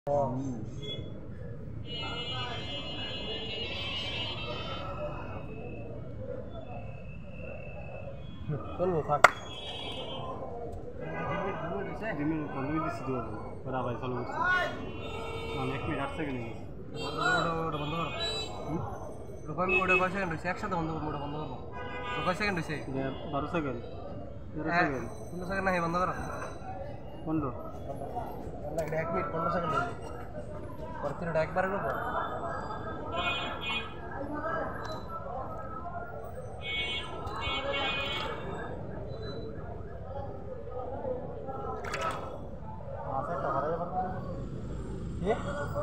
চলবো থাক ভাই চালু করছি আমি 1 মিনিট 8 সেকেন্ড ওটা বন্ধ করো ওটা কয় সেকেন্ড হয়েছে একসাথে বন্ধ করবো ওটা বন্ধ করবো কয় সেকেন্ড হয়েছে 12 সেকেন্ড 15 সেকেন্ড না বন্ধ করো 15 1 মিনিট 15 সেকেন্ড হয়েছে পরে তিনটা একবারে করবো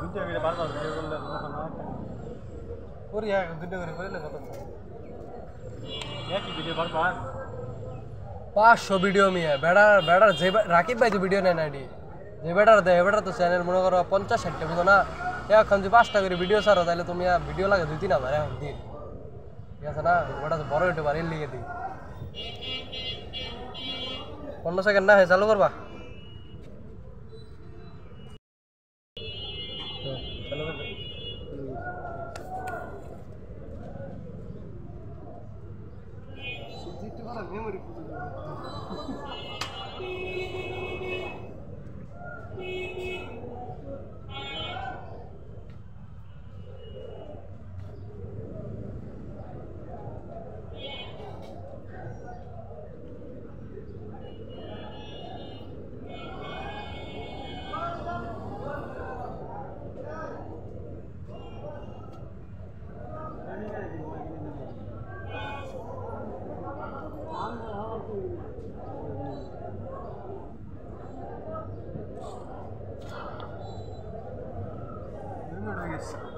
দুইটা করে বারবার ভিডিও করলে ওর দুইটা করে করলে কত একই ভিডিও বারবার 500 ভিডিও মিয়া বেড়ার যে রাকিব ভাই তো ভিডিও নেয় না এডি যে বেটার তো চ্যানেল মনে করো 50-60টা বুঝো না এখন যে 5টা করে ভিডিও ছাড়ো তাহলে তুমি ভিডিও লাগে 2-3 হাজার এখন দিন ঠিক আছে না ওটা তো বড় হইতে পারে এর লিগে দিই 15 সেকেন্ড না চালু করবা চালু করবে মেমোরি Yes.